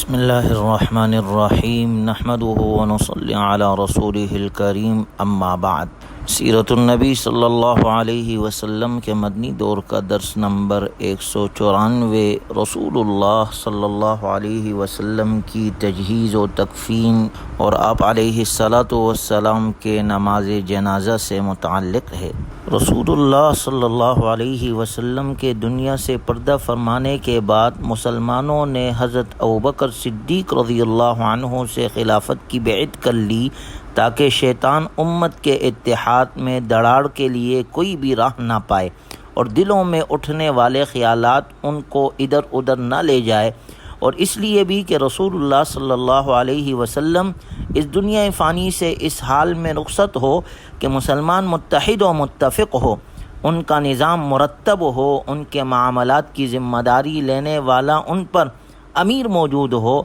بسم اللہ الرحمن الرحیم نحمده ونصلی علی رسولہ الکریم اما بعد۔ سیرت النبی صلی اللہ علیہ وسلم کے مدنی دور کا درس نمبر 194، رسول اللہ صلی اللہ علیہ وسلم کی تجہیز و تکفین اور آپ علیہ الصلاۃ والسلام کے نماز جنازہ سے متعلق ہے۔ رسول اللہ صلی اللہ علیہ وسلم کے دنیا سے پردہ فرمانے کے بعد مسلمانوں نے حضرت ابوبکر صدیق رضی اللہ عنہ سے خلافت کی بیعت کر لی تاکہ شیطان امت کے اتحاد میں دراڑ کے لیے کوئی بھی راہ نہ پائے اور دلوں میں اٹھنے والے خیالات ان کو ادھر ادھر نہ لے جائے، اور اس لیے بھی کہ رسول اللہ صلی اللہ علیہ وسلم اس دنیا فانی سے اس حال میں رخصت ہو کہ مسلمان متحد و متفق ہو، ان کا نظام مرتب ہو، ان کے معاملات کی ذمہ داری لینے والا ان پر امیر موجود ہو۔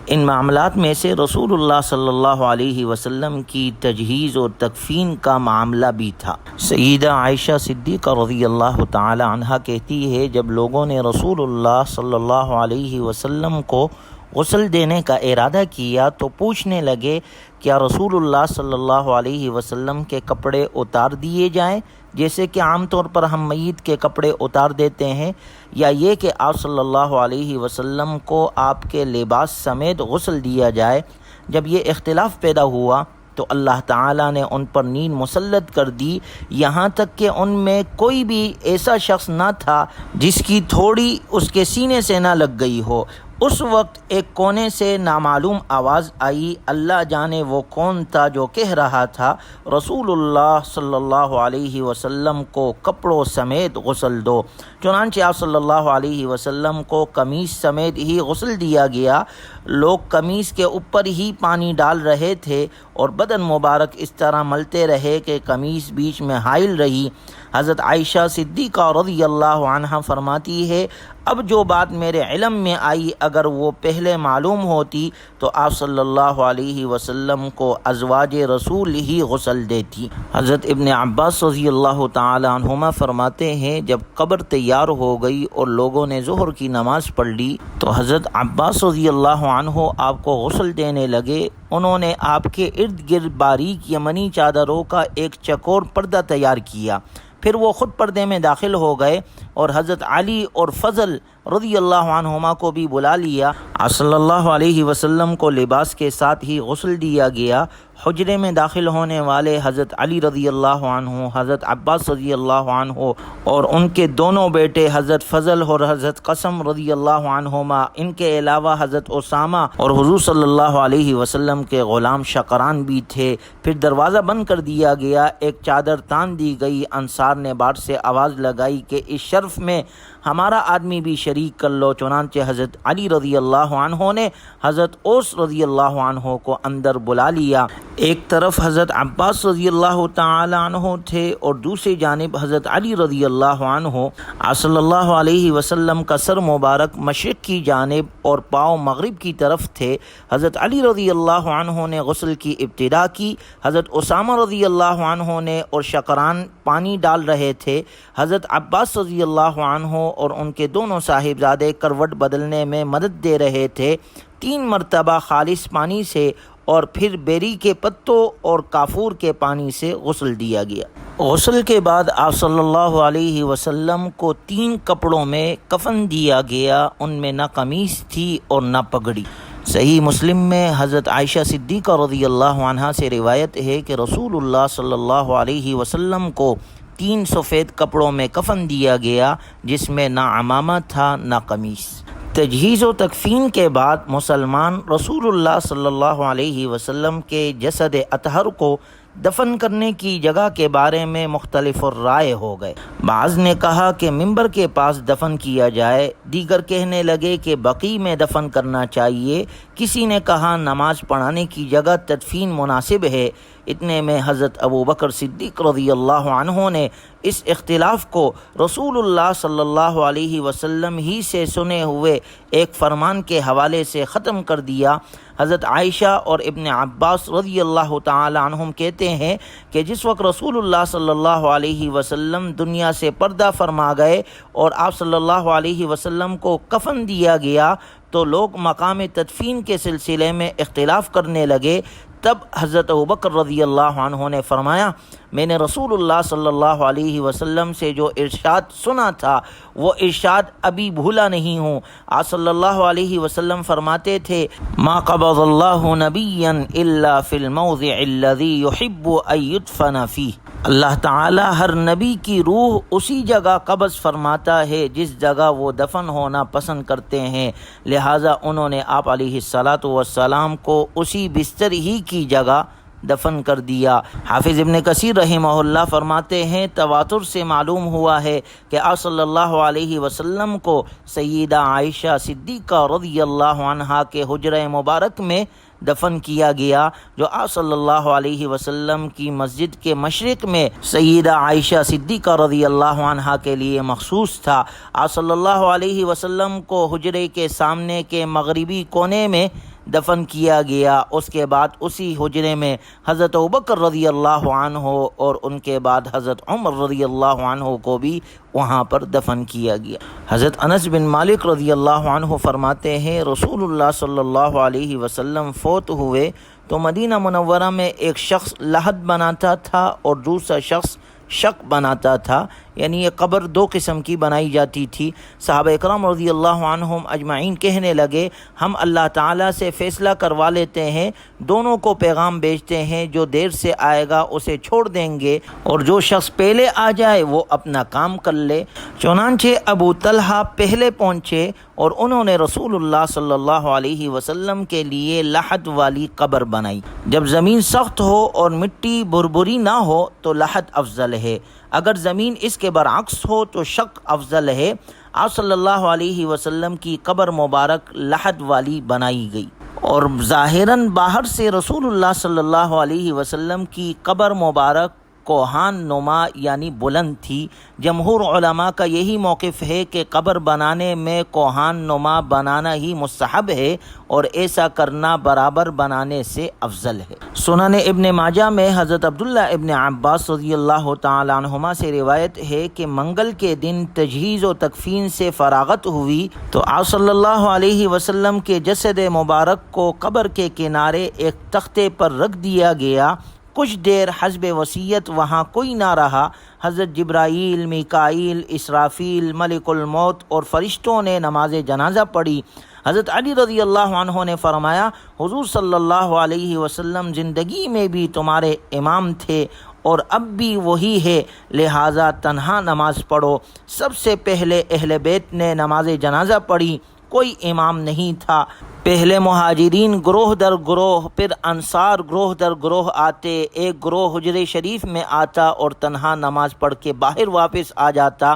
ان معاملات میں سے رسول اللہ صلی اللہ علیہ وسلم کی تجہیز و تکفین کا معاملہ بھی تھا۔ سیدہ عائشہ صدیقہ رضی اللہ تعالی عنہا کہتی ہے، جب لوگوں نے رسول اللہ صلی اللہ علیہ وسلم کو غسل دینے کا ارادہ کیا تو پوچھنے لگے، کیا رسول اللہ صلی اللہ علیہ وسلم کے کپڑے اتار دیے جائیں جیسے کہ عام طور پر ہم میت کے کپڑے اتار دیتے ہیں، یا یہ کہ آپ صلی اللہ علیہ وسلم کو آپ کے لباس سمیت غسل دیا جائے؟ جب یہ اختلاف پیدا ہوا تو اللہ تعالیٰ نے ان پر نیند مسلط کر دی، یہاں تک کہ ان میں کوئی بھی ایسا شخص نہ تھا جس کی تھوڑی اس کے سینے سے نہ لگ گئی ہو۔ اس وقت ایک کونے سے نامعلوم آواز آئی، اللہ جانے وہ کون تھا جو کہہ رہا تھا، رسول اللہ صلی اللہ علیہ وسلم کو کپڑوں سمیت غسل دو۔ چنانچہ آپ صلی اللہ علیہ وسلم کو قمیص سمیت ہی غسل دیا گیا۔ لوگ قمیص کے اوپر ہی پانی ڈال رہے تھے اور بدن مبارک اس طرح ملتے رہے کہ قمیص بیچ میں حائل رہی۔ حضرت عائشہ صدیقہ رضی اللہ عنہا فرماتی ہے، اب جو بات میرے علم میں آئی اگر وہ پہلے معلوم ہوتی تو آپ صلی اللہ علیہ وسلم کو ازواج رسول ہی غسل دیتی۔ حضرت ابن عباس رضی اللہ تعالی عنہما فرماتے ہیں، جب قبر تیار ہو گئی اور لوگوں نے ظہر کی نماز پڑھ لی تو حضرت عباس رضی اللہ عنہ آپ کو غسل دینے لگے۔ انہوں نے آپ کے ارد گرد باریک یمنی چادروں کا ایک چکور پردہ تیار کیا، پھر وہ خود پردے میں داخل ہو گئے اور حضرت علی اور فضل رضی اللہ عنہما کو بھی بلا لیا۔ آپ صلی اللہ علیہ وسلم کو لباس کے ساتھ ہی غسل دیا گیا۔ حجرے میں داخل ہونے والے حضرت علی رضی اللہ عنہ، حضرت عباس رضی اللہ عنہ اور ان کے دونوں بیٹے حضرت فضل اور حضرت قاسم رضی اللہ عنہما، ان کے علاوہ حضرت اسامہ اور حضور صلی اللہ علیہ وسلم کے غلام شقران بھی تھے۔ پھر دروازہ بند کر دیا گیا، ایک چادر تان دی گئی۔ انصار نے باہر سے آواز لگائی کہ اس شرف میں ہمارا آدمی بھی شریک کر لو۔ چنانچہ حضرت علی رضی اللہ عنہ نے حضرت اوس رضی اللہ عنہ کو اندر بلا لیا۔ ایک طرف حضرت عباس رضی اللہ تعالی عنہ تھے اور دوسری جانب حضرت علی رضی اللہ عنہ۔ آپ صلی اللہ علیہ وسلم کا سر مبارک مشرق کی جانب اور پاؤں مغرب کی طرف تھے۔ حضرت علی رضی اللہ عنہ نے غسل کی ابتدا کی، حضرت اسامہ رضی اللہ عنہ نے اور شقران پانی ڈال رہے تھے۔ حضرت عباس رضی اللہ عنہ اور ان کے دونوں صاحبزادے کروٹ بدلنے میں مدد دے رہے تھے۔ 3 مرتبہ خالص پانی سے اور پھر بیری کے پتوں اور کافور کے پانی سے غسل دیا گیا۔ غسل کے بعد آپ صلی اللہ علیہ وسلم کو 3 کپڑوں میں کفن دیا گیا، ان میں نہ قمیص تھی اور نہ پگڑی۔ صحیح مسلم میں حضرت عائشہ صدیقہ رضی اللہ عنہا سے روایت ہے کہ رسول اللہ صلی اللہ علیہ وسلم کو 3 سفید کپڑوں میں کفن دیا گیا، جس میں نہ عمامہ تھا نہ قمیص۔ تجہیز و تکفین کے بعد مسلمان رسول اللہ صلی اللہ علیہ وسلم کے جسد اطہر کو دفن کرنے کی جگہ کے بارے میں مختلف رائے ہو گئے۔ بعض نے کہا کہ منبر کے پاس دفن کیا جائے، دیگر کہنے لگے کہ بقیع میں دفن کرنا چاہیے، کسی نے کہا نماز پڑھانے کی جگہ تدفین مناسب ہے۔ اتنے میں حضرت ابوبکر صدیق رضی اللہ عنہ نے اس اختلاف کو رسول اللہ صلی اللہ علیہ وسلم ہی سے سنے ہوئے ایک فرمان کے حوالے سے ختم کر دیا۔ حضرت عائشہ اور ابن عباس رضی اللہ تعالی عنہم کہتے ہیں کہ جس وقت رسول اللہ صلی اللہ علیہ وسلم دنیا سے پردہ فرما گئے اور آپ صلی اللہ علیہ وسلم کو کفن دیا گیا تو لوگ مقام تدفین کے سلسلے میں اختلاف کرنے لگے۔ تب حضرت ابوبکر رضی اللہ عنہ نے فرمایا، میں نے رسول اللہ صلی اللہ علیہ وسلم سے جو ارشاد سنا تھا وہ ارشاد ابھی بھولا نہیں ہوں۔ آپ صلی اللہ علیہ وسلم فرماتے تھے، ما قبض اللہ نبیا الا فی الموضع الذی یحب ان یدفن فیہ۔ اللہ تعالی ہر نبی کی روح اسی جگہ قبض فرماتا ہے جس جگہ وہ دفن ہونا پسند کرتے ہیں، لہٰذا انہوں نے آپ علیہ الصلاۃ والسلام کو اسی بستر ہی کی جگہ دفن کر دیا۔ حافظ ابن کثیر رحمہ اللہ فرماتے ہیں، تواتر سے معلوم ہوا ہے کہ آپ صلی اللہ علیہ وسلم کو سیدہ عائشہ صدیقہ رضی اللہ عنہا کے حجرہ مبارک میں دفن کیا گیا، جو آپ صلی اللہ علیہ وسلم کی مسجد کے مشرق میں سیدہ عائشہ صدیقہ رضی اللہ عنہا کے لیے مخصوص تھا۔ آپ صلی اللہ علیہ وسلم کو حجرے کے سامنے کے مغربی کونے میں دفن کیا گیا۔ اس کے بعد اسی حجرے میں حضرت ابوبکر رضی اللہ عنہ اور ان کے بعد حضرت عمر رضی اللہ عنہ کو بھی وہاں پر دفن کیا گیا۔ حضرت انس بن مالک رضی اللہ عنہ فرماتے ہیں، رسول اللہ صلی اللہ علیہ وسلم فوت ہوئے تو مدینہ منورہ میں ایک شخص لحد بناتا تھا اور دوسرا شخص شق بناتا تھا، یعنی یہ قبر دو قسم کی بنائی جاتی تھی۔ صحابہ اکرام رضی اللہ عنہم اجمعین کہنے لگے، ہم اللہ تعالیٰ سے فیصلہ کروا لیتے ہیں، دونوں کو پیغام بھیجتے ہیں، جو دیر سے آئے گا اسے چھوڑ دیں گے اور جو شخص پہلے آ جائے وہ اپنا کام کر لے۔ چنانچہ ابو طلحہ پہلے پہنچے اور انہوں نے رسول اللہ صلی اللہ علیہ وسلم کے لیے لحد والی قبر بنائی۔ جب زمین سخت ہو اور مٹی بھربھری نہ ہو تو لحد افضل ہے، اگر زمین اس کے برعکس ہو تو شق افضل ہے۔ آپ صلی اللہ علیہ وسلم کی قبر مبارک لحد والی بنائی گئی، اور ظاہراً باہر سے رسول اللہ صلی اللہ علیہ وسلم کی قبر مبارک کوہان نما یعنی بلند تھی۔ جمہور علماء کا یہی موقف ہے کہ قبر بنانے میں کوہان نما بنانا ہی مستحب ہے اور ایسا کرنا برابر بنانے سے افضل ہے۔ سنن ابن ماجہ میں حضرت عبداللہ ابن عباس رضی اللہ تعالی عنہما سے روایت ہے کہ منگل کے دن تجہیز و تکفین سے فراغت ہوئی تو آپ صلی اللہ علیہ وسلم کے جسد مبارک کو قبر کے کنارے ایک تختے پر رکھ دیا گیا۔ کچھ دیر حسب وصیت وہاں کوئی نہ رہا۔ حضرت جبرائیل، میکائیل، اسرافیل، ملک الموت اور فرشتوں نے نماز جنازہ پڑھی۔ حضرت علی رضی اللہ عنہ نے فرمایا، حضور صلی اللہ علیہ وسلم زندگی میں بھی تمہارے امام تھے اور اب بھی وہی ہے، لہٰذا تنہا نماز پڑھو۔ سب سے پہلے اہل بیت نے نماز جنازہ پڑھی، کوئی امام نہیں تھا۔ پہلے مہاجرین گروہ در گروہ، پھر انصار گروہ در گروہ آتے، ایک گروہ حجرے شریف میں آتا اور تنہا نماز پڑھ کے باہر واپس آ جاتا،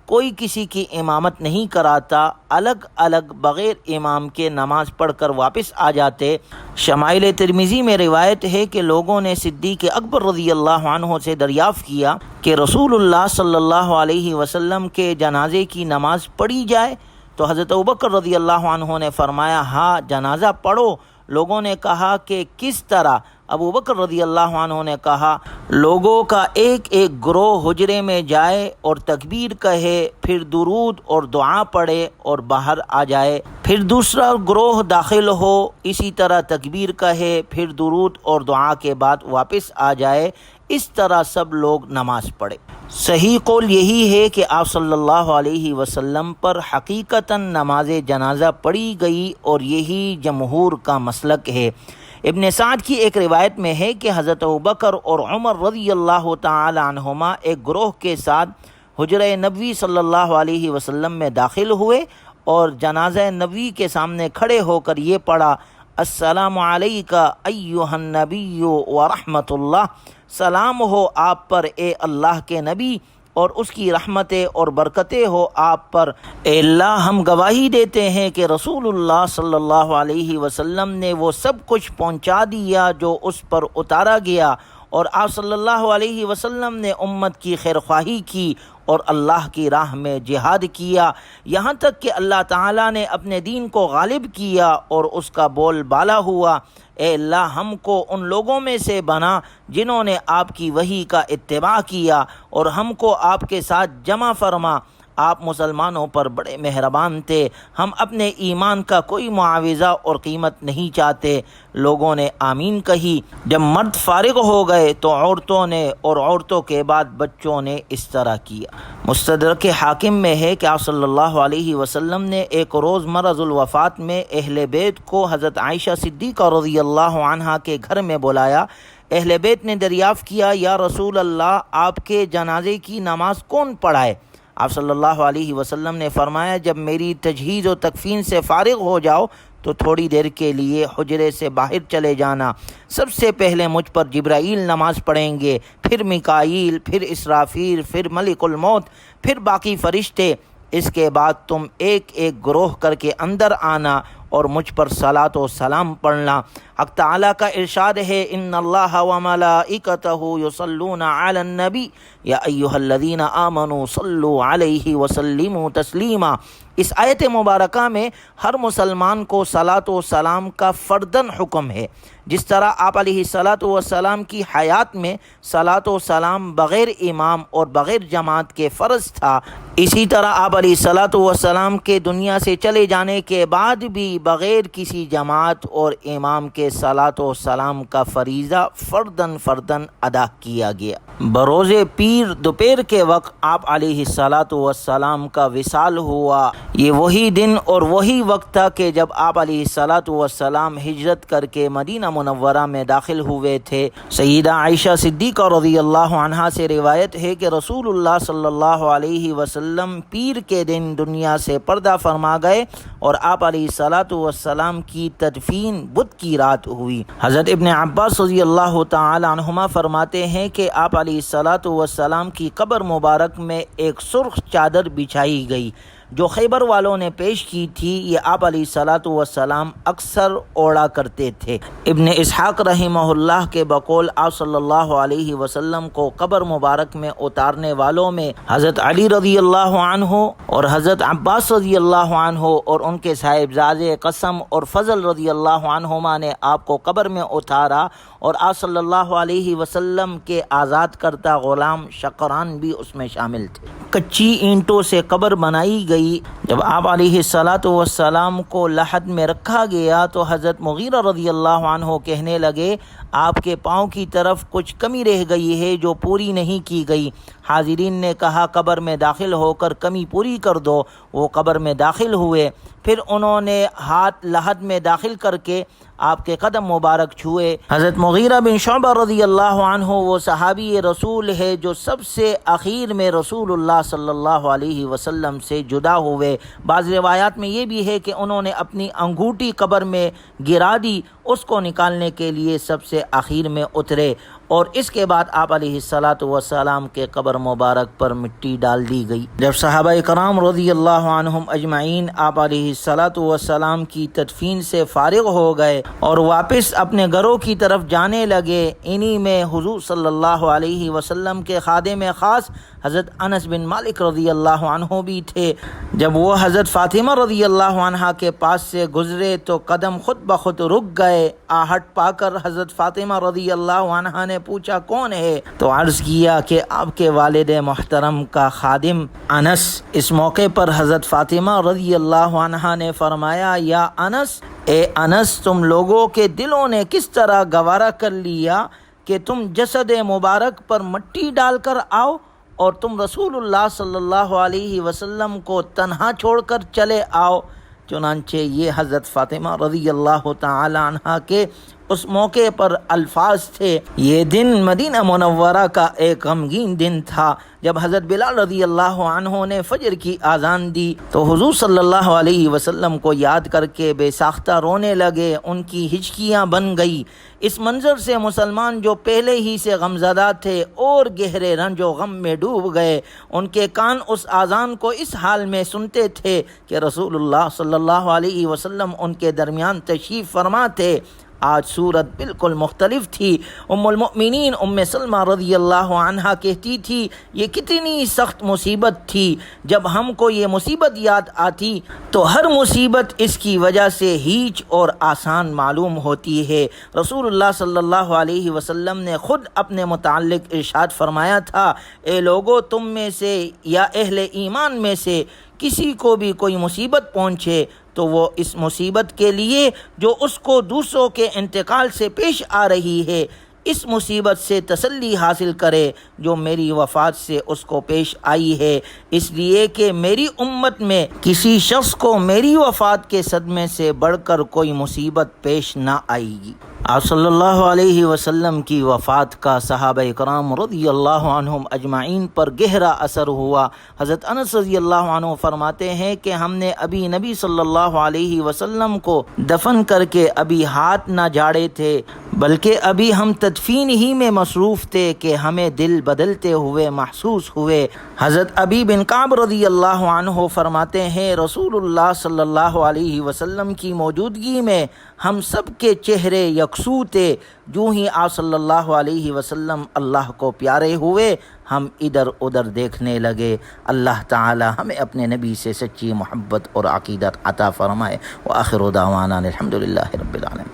کوئی کسی کی امامت نہیں کراتا، الگ الگ بغیر امام کے نماز پڑھ کر واپس آ جاتے۔ شمائل ترمذی میں روایت ہے کہ لوگوں نے صدیق اکبر رضی اللہ عنہ سے دریافت کیا کہ رسول اللہ صلی اللہ علیہ وسلم کے جنازے کی نماز پڑھی جائے؟ تو حضرت ابوبکر رضی اللہ عنہ نے فرمایا، ہاں جنازہ پڑھو۔ لوگوں نے کہا کہ کس طرح؟ ابوبکر رضی اللہ عنہ نے کہا، لوگوں کا ایک ایک گروہ حجرے میں جائے اور تکبیر کہے، پھر درود اور دعا پڑھے اور باہر آ جائے، پھر دوسرا گروہ داخل ہو، اسی طرح تکبیر کہے، پھر درود اور دعا کے بعد واپس آ جائے، اس طرح سب لوگ نماز پڑھے۔ صحیح قول یہی ہے کہ آپ صلی اللہ علیہ وسلم پر حقیقتاً نماز جنازہ پڑھی گئی اور یہی جمہور کا مسلک ہے۔ ابن سعد کی ایک روایت میں ہے کہ حضرت ابوبکر اور عمر رضی اللہ تعالی عنہما ایک گروہ کے ساتھ حجرہ نبوی صلی اللہ علیہ وسلم میں داخل ہوئے اور جنازہ نبوی کے سامنے کھڑے ہو کر یہ پڑھا، السلام علیکہ ایہا النبی ورحمۃ اللہ، سلام ہو آپ پر اے اللہ کے نبی اور اس کی رحمتیں اور برکتیں ہو آپ پر۔ اے اللہ، ہم گواہی دیتے ہیں کہ رسول اللہ صلی اللہ علیہ وسلم نے وہ سب کچھ پہنچا دیا جو اس پر اتارا گیا، اور آپ صلی اللہ علیہ وسلم نے امت کی خیرخواہی کی اور اللہ کی راہ میں جہاد کیا، یہاں تک کہ اللہ تعالیٰ نے اپنے دین کو غالب کیا اور اس کا بول بالا ہوا۔ اے اللہ، ہم کو ان لوگوں میں سے بنا جنہوں نے آپ کی وحی کا اتباع کیا اور ہم کو آپ کے ساتھ جمع فرما۔ آپ مسلمانوں پر بڑے مہربان تھے، ہم اپنے ایمان کا کوئی معاوضہ اور قیمت نہیں چاہتے۔ لوگوں نے آمین کہی۔ جب مرد فارغ ہو گئے تو عورتوں نے اور عورتوں کے بعد بچوں نے اس طرح کیا۔ مستدرک حاکم میں ہے کہ آپ صلی اللہ علیہ وسلم نے ایک روز مرض الوفات میں اہل بیت کو حضرت عائشہ صدیقہ رضی اللہ عنہا کے گھر میں بلایا۔ اہل بیت نے دریافت کیا، یا رسول اللہ، آپ کے جنازے کی نماز کون پڑھائے؟ آپ صلی اللہ علیہ وسلم نے فرمایا، جب میری تجہیز و تکفین سے فارغ ہو جاؤ تو تھوڑی دیر کے لیے حجرے سے باہر چلے جانا۔ سب سے پہلے مجھ پر جبرائیل نماز پڑھیں گے، پھر میکائیل، پھر اسرافیل، پھر ملک الموت، پھر باقی فرشتے۔ اس کے بعد تم ایک ایک گروہ کر کے اندر آنا اور مجھ پر صلاۃ و سلام پڑھنا۔ حق تعالیٰ کا ارشاد ہے، ان اللہ وملائکتہ یصلون علی النبی یا ایھا الذین آمنوا صلوا علیہ وسلموا تسلیما۔ اس آیت مبارکہ میں ہر مسلمان کو صلاۃ و سلام کا فرداً حکم ہے۔ جس طرح آپ علیہ الصلاۃ والسلام کی حیات میں صلاۃ و سلام بغیر امام اور بغیر جماعت کے فرض تھا، اسی طرح آپ علیہ الصلاۃ والسلام کے دنیا سے چلے جانے کے بعد بھی بغیر کسی جماعت اور امام کے صلاۃ و سلام کا فریضہ فرداً ادا کیا گیا۔ بروز پیر دوپہر کے وقت آپ علیہ الصلاۃ والسلام کا وصال ہوا۔ یہ وہی دن اور وہی وقت تھا کہ جب آپ علیہ الصلاۃ والسلام ہجرت کر کے مدینہ منورہ میں داخل ہوئے تھے۔ سیدہ عائشہ صدیقہ رضی اللہ عنہا سے روایت ہے کہ رسول اللہ صلی اللہ علیہ وسلم پیر کے دن دنیا سے پردہ فرما گئے اور آپ علیہ الصلاۃ والسلام کی تدفین بدھ کی رات ہوئی۔ حضرت ابن عباس رضی اللہ تعالی عنہما فرماتے ہیں کہ آپ علیہ الصلاۃ والسلام کی قبر مبارک میں ایک سرخ چادر بچھائی گئی جو خیبر والوں نے پیش کی تھی۔ یہ آپ علیہ الصلاۃ والسلام اکثر اوڑا کرتے تھے۔ ابن اسحاق رحمہ اللہ کے بقول آپ صلی اللہ علیہ وسلم کو قبر مبارک میں اتارنے والوں میں حضرت علی رضی اللہ عنہ اور حضرت عباس رضی اللہ عنہ اور ان کے صاحبزادے قسم اور فضل رضی اللہ عنہما نے آپ کو قبر میں اتارا، اور آپ صلی اللہ علیہ وسلم کے آزاد کردہ غلام شقران بھی اس میں شامل تھے۔ کچی اینٹوں سے قبر بنائی گئی۔ جب آپ علیہ الصلاۃ والسلام کو لحد میں رکھا گیا تو حضرت مغیرہ رضی اللہ عنہ کہنے لگے، آپ کے پاؤں کی طرف کچھ کمی رہ گئی ہے جو پوری نہیں کی گئی۔ حاضرین نے کہا، قبر میں داخل ہو کر کمی پوری کر دو۔ وہ قبر میں داخل ہوئے، پھر انہوں نے ہاتھ لحد میں داخل کر کے آپ کے قدم مبارک چھوئے۔ حضرت مغیرہ بن شعبہ رضی اللہ عنہ وہ صحابی رسول ہے جو سب سے اخیر میں رسول اللہ صلی اللہ علیہ وسلم سے جدا ہوئے۔ بعض روایات میں یہ بھی ہے کہ انہوں نے اپنی انگوٹھی قبر میں گرا دی، اس کو نکالنے کے لیے سب سے اخیر میں اترے، اور اس کے بعد آپ علیہ الصلاۃ والسلام کے قبر مبارک پر مٹی ڈال دی گئی۔ جب صحابہ کرام رضی اللہ عنہم اجمعین آپ علیہ الصلاۃ والسلام کی تدفین سے فارغ ہو گئے اور واپس اپنے گھروں کی طرف جانے لگے، انہی میں حضور صلی اللہ علیہ وسلم کے خادم خاص حضرت انس بن مالک رضی اللہ عنہ بھی تھے۔ جب وہ حضرت فاطمہ رضی اللہ عنہا کے پاس سے گزرے تو قدم خود بخود رک گئے۔ آہٹ پا کر حضرت فاطمہ رضی اللہ عنہا نے پوچھا، کون ہے؟ تو عرض کیا کہ آپ کے والد محترم کا خادم انس۔ اس موقع پر حضرت فاطمہ رضی اللہ عنہا نے فرمایا، یا انس، اے انس، تم لوگوں کے دلوں نے کس طرح گوارا کر لیا کہ تم جسد مبارک پر مٹی ڈال کر آؤ اور تم رسول اللہ صلی اللہ علیہ وسلم کو تنہا چھوڑ کر چلے آؤ۔ چنانچہ یہ حضرت فاطمہ رضی اللہ تعالی عنہا کے اس موقع پر الفاظ تھے۔ یہ دن مدینہ منورہ کا ایک غمگین دن تھا۔ جب حضرت بلال رضی اللہ عنہ نے فجر کی اذان دی تو حضور صلی اللہ علیہ وسلم کو یاد کر کے بے ساختہ رونے لگے، ان کی ہچکیاں بن گئی۔ اس منظر سے مسلمان جو پہلے ہی سے غمزدہ تھے اور گہرے رنج و غم میں ڈوب گئے، ان کے کان اس اذان کو اس حال میں سنتے تھے کہ رسول اللہ صلی اللہ علیہ وسلم ان کے درمیان تشریف فرما تھے۔ آج صورت بالکل مختلف تھی۔ ام المؤمنین ام سلمہ رضی اللہ عنہا کہتی تھی یہ کتنی سخت مصیبت تھی، جب ہم کو یہ مصیبت یاد آتی تو ہر مصیبت اس کی وجہ سے ہیچ اور آسان معلوم ہوتی ہے۔ رسول اللہ صلی اللہ علیہ وسلم نے خود اپنے متعلق ارشاد فرمایا تھا، اے لوگو، تم میں سے یا اہل ایمان میں سے کسی کو بھی کوئی مصیبت پہنچے تو وہ اس مصیبت کے لیے جو اس کو دوسروں کے انتقال سے پیش آ رہی ہے، اس مصیبت سے تسلی حاصل کرے جو میری وفات سے اس کو پیش آئی ہے، اس لیے کہ میری امت میں کسی شخص کو میری وفات کے صدمے سے بڑھ کر کوئی مصیبت پیش نہ آئے گی۔ آپ صلی اللہ علیہ وسلم کی وفات کا صحابہ کرام رضی اللہ عنہم اجمعین پر گہرا اثر ہوا۔ حضرت انس رضی اللہ عنہ فرماتے ہیں کہ ہم نے ابھی نبی صلی اللہ علیہ وسلم کو دفن کر کے ابھی ہاتھ نہ جھاڑے تھے، بلکہ ابھی ہم تدفین ہی میں مصروف تھے کہ ہمیں دل بدلتے ہوئے محسوس ہوئے۔ حضرت ابی بن کعب رضی اللہ عنہ فرماتے ہیں رسول اللہ صلی اللہ علیہ وسلم کی موجودگی میں ہم سب کے چہرے یکسو تھے۔ جو ہی آپ صلی اللہ علیہ وسلم اللہ کو پیارے ہوئے، ہم ادھر ادھر دیکھنے لگے۔ اللہ تعالی ہمیں اپنے نبی سے سچی محبت اور عقیدت عطا فرمائے۔ وآخر دعوانا الحمدللہ رب العالمین۔